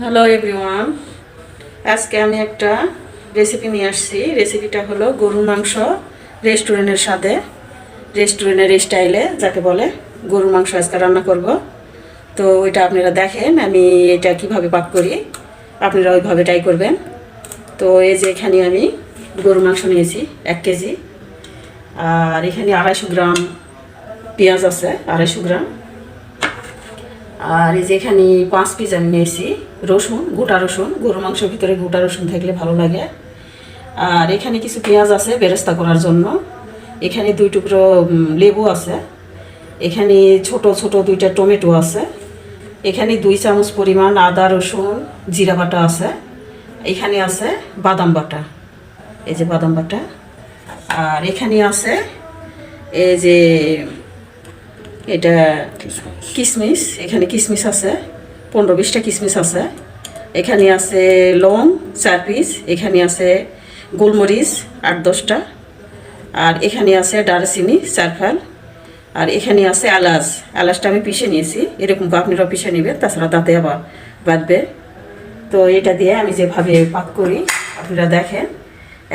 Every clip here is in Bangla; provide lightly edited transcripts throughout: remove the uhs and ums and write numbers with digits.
হ্যালো এভরিওয়ান, আজকে আমি একটা রেসিপি নিয়ে আসছি। রেসিপিটা হলো গরুর মাংস রেস্টুরেন্টের স্বাদে, রেস্টুরেন্টের স্টাইলে যাকে বলে গরুর মাংস আজকে রান্না করব। তো ওইটা আপনারা দেখেন আমি এটা কিভাবে পাক করি, আপনারা ওইভাবে ট্রাই করবেন। তো এই যে এখানে আমি গরুর মাংস নিয়েছি 1 কেজি, আর এখানে 250 গ্রাম পেঁয়াজ আছে, 250 গ্রাম। আর এই যে এখানে 5 পিস আমি নিয়েছি রসুন, গোটা রসুন। গরুর মাংসের ভিতরে গোটা রসুন থাকলে ভালো লাগে। আর এখানে কিছু পেঁয়াজ আছে বেরেস্তা করার জন্য। এখানে 2 টুকরো লেবু আছে। এখানে ছোট ছোট 2টা টমেটো আছে। এখানে 2 চামচ পরিমাণ আদা রসুন জিরা বাটা আছে। এখানে আছে বাদাম বাটা, এই যে বাদাম বাটা। আর এখানে আছে এই যে এটা কিশমিশ, এখানে কিশমিশ আছে 15-20টা কিশমিশ আছে। এখানে আছে লং 4 পিস, এখানে আছে গোলমরিচ 8-10টা, আর এখানে আছে দারচিনি 4 ফাল, আর এখানে আছে এলাচ। এলাচটা আমি পিষে নিয়েছি, এরকম আপনারাও পিষে নেবেন, তাছাড়া দাঁতে আবার বাঁধবে। তো এটা দিয়ে আমি যেভাবে পাক করি আপনারা দেখেন।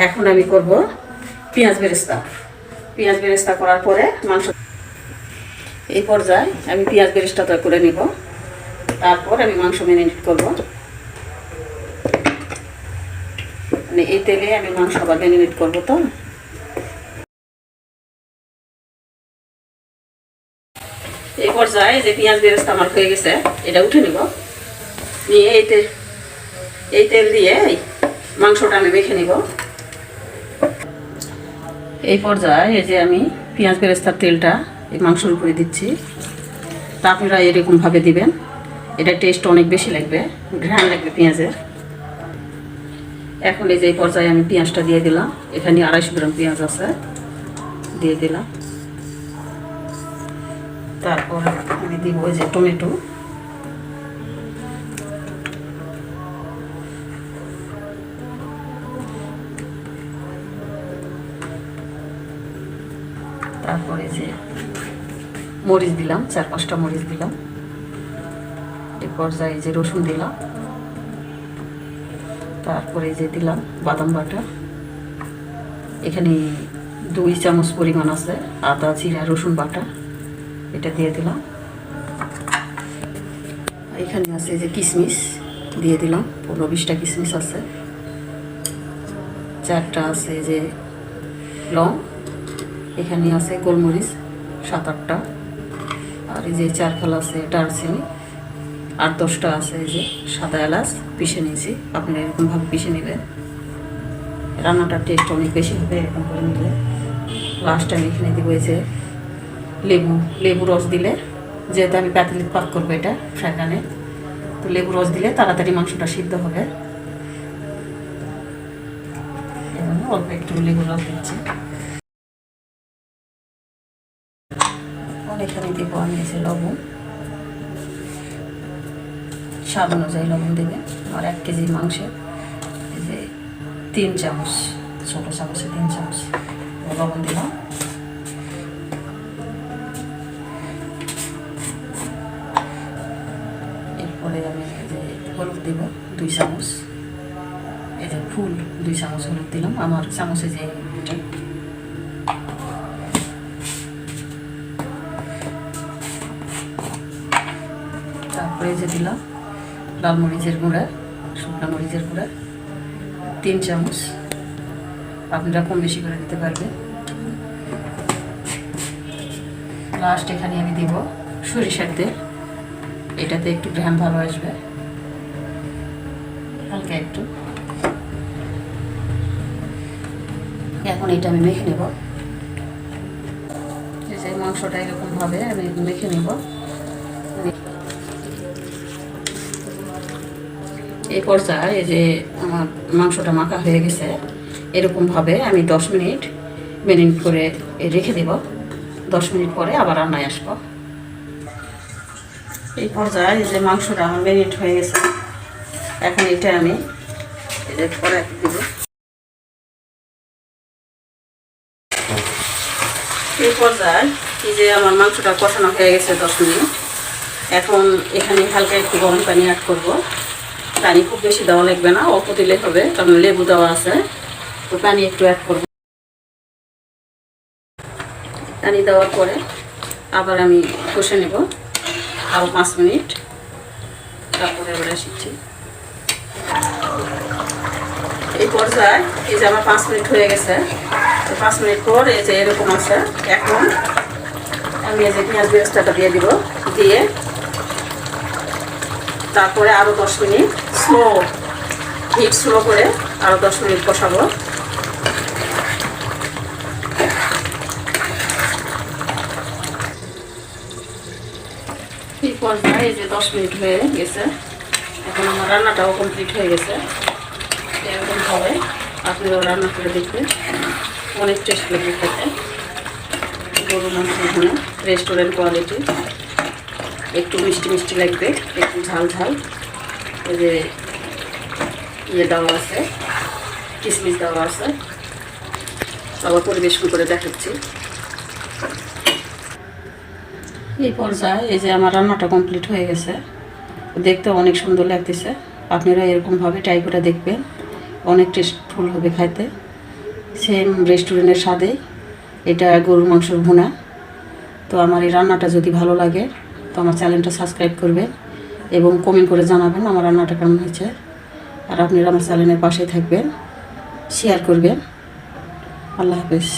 এখন আমি করব পেঁয়াজ বেরেস্তা। পেঁয়াজ বেরেস্তা করার পরে মাংস, এই পর্যায়ে আমি পেঁয়াজ বেরেস্তাটা করে নিব, তারপর আমি মাংস ম্যারিনেট করব। মানে এই তেলে আমি মাংস আবার ম্যারিনেট করব। তো এই পর্যায়ে যে পেঁয়াজ বেরেস্তা আমার হয়ে গেছে, এটা উঠে নিব, নিয়ে এই তেল দিয়ে মাংসটা আমি মেখে নিব। এই পর্যায়ে এই যে আমি পেঁয়াজ বেরেস্তার তেলটা এই মাংসের উপরে দিচ্ছি। তা আপনারা এরকমভাবে দিবেন, এটা টেস্ট অনেক বেশি লাগবে, ঘ্রাণ লাগবে পেঁয়াজের। এখন এই যে এই পর্যায়ে আমি পেঁয়াজটা দিয়ে দিলাম। এখানে 250 গ্রাম পেঁয়াজ আছে, দিয়ে দিলাম। তারপর আমি দিব ওই যে টমেটো, তারপরে যে মরিচ দিলাম 4-5টা মরিচ দিলাম। এই পর্যায়ে যে রসুন দিলাম, তারপরে যে দিলাম বাদাম বাটা। এখানে 2 চামচ পরিমাণ আছে আদা জিরা রসুন বাটা, এটা দিয়ে দিলাম। এখানে আছে যে কিশমিশ দিয়ে দিলাম, 15-20টা কিশমিশ আছে। 4টা আছে যে লং, এখানে আছে গোলমরিচ 7-8টা, আর এই যে 4 ফাল আছে দারচিনি, 8-10টা আছে এই যে সাদা এলাচ পিষে নিয়েছি। আপনারা এরকমভাবে পিষে নেবেন, রান্নাটার টেস্ট অনেক বেশি হবে এরকম করে নিলে। লাস্ট আমি এখানে দিব এই যে লেবু রস দিলে, যেহেতু আমি পাতিলে পাক করবো এটা ফ্রাই প্যানে, তো লেবু রস দিলে তাড়াতাড়ি মাংসটা সিদ্ধ হবে। অল্প একটু লেবু রস দিচ্ছি। এখানে দিব আমি এসে লবণ, স্বাদ অনুযায়ী লবণ দেবে। আর 1 কেজি মাংসে এই যে 3 চামচ, ছোটো চামচে 3 চামচ লবণ দিলাম। এরপরে আমি এই যে হলুদ দিব 2 চামচ, এই যে ফুল 2 চামচ হলুদ দিলাম আমার চামচে যে এটা। তারপরে যে দিলাম লাল মরিচের গুঁড়া, শুকনো মরিচের গুঁড়া 3 চামচ, আপনারা কম বেশি করে দিতে পারবেন। লাস্ট এখানে আমি দিব সরিষার তেল, এটাতে একটু ঘ্রাণ ভালো আসবে, হালকা একটু। এখন এটা আমি মেখে নেব। এই যে মাংসটা এরকমভাবে আমি মেখে নেব। এই পর্যায়ে এই যে আমার মাংসটা মাখা হয়ে গেছে, এরকমভাবে আমি 10 মিনিট ম্যারিনেট করে রেখে দেব। 10 মিনিট পরে আবার রান্নায় আসবো। এই পর্যায়ে এই যে মাংসটা আমার ম্যারিনেট হয়ে গেছে, এখন এটা আমি এই যে কড়াই দিব। এই পর্যায়ে এই যে আমার মাংসটা কষানো হয়ে গেছে 10 মিনিট। এখন এখানে হালকা একটু গরম পানি অ্যাড করব। পানি খুব বেশি দেওয়া লাগবে না, অল্প দিলে হবে, কারণ লেবু দেওয়া আছে। তো পানি একটু অ্যাড করব। পানি দেওয়ার পরে আবার আমি কষে নেব আরও 5 মিনিট, তারপরে এবার শিখছি। এই পর্যায়ে এই যে আমার 5 মিনিট হয়ে গেছে। তো 5 মিনিট পর এই যে এরকম আছে। এখন আমি এই যে পেঁয়াজ বেরেস্তাটা দিয়ে দিব, দিয়ে তারপরে আরও 10 মিনিট হিট স্লো করে আরও 10 মিনিট কষাবো। এই পর্যায়ে এই যে 10 মিনিট হয়ে গেছে। এখন আমার রান্নাটাও কমপ্লিট হয়ে গেছে। এরকম হবে, আপনারাও রান্না করে দেখবেন, অনেক টেস্ট লাগবে খেতে। গরু মাংস এখানে রেস্টুরেন্ট কোয়ালিটি, একটু মিষ্টি মিষ্টি লাগবে, একটু ঝাল ঝাল। এই যে দেওয়া আছে, কিশমিশ দেওয়া আছে। আবার পরিবেশন করে দেখাচ্ছি। এই পর্যায়ে এই যে আমার রান্নাটা কমপ্লিট হয়ে গেছে, দেখতে অনেক সুন্দর লাগতেছে। আপনারা এরকমভাবে ট্রাই করে দেখবেন, অনেক টেস্টফুল হবে খাইতে, সেম রেস্টুরেন্টের স্বাদে। এটা গরুর মাংসর ভুনা। তো আমার এই রান্নাটা যদি ভালো লাগে তো আমার চ্যানেলটা সাবস্ক্রাইব করবেন এবং কমেন্ট করে জানাবেন আমার রান্নাটা কেমন হয়েছে। আর আপনারা আমার চ্যানেলের পাশেই থাকবেন, শেয়ার করবেন। আল্লাহ হাফেজ।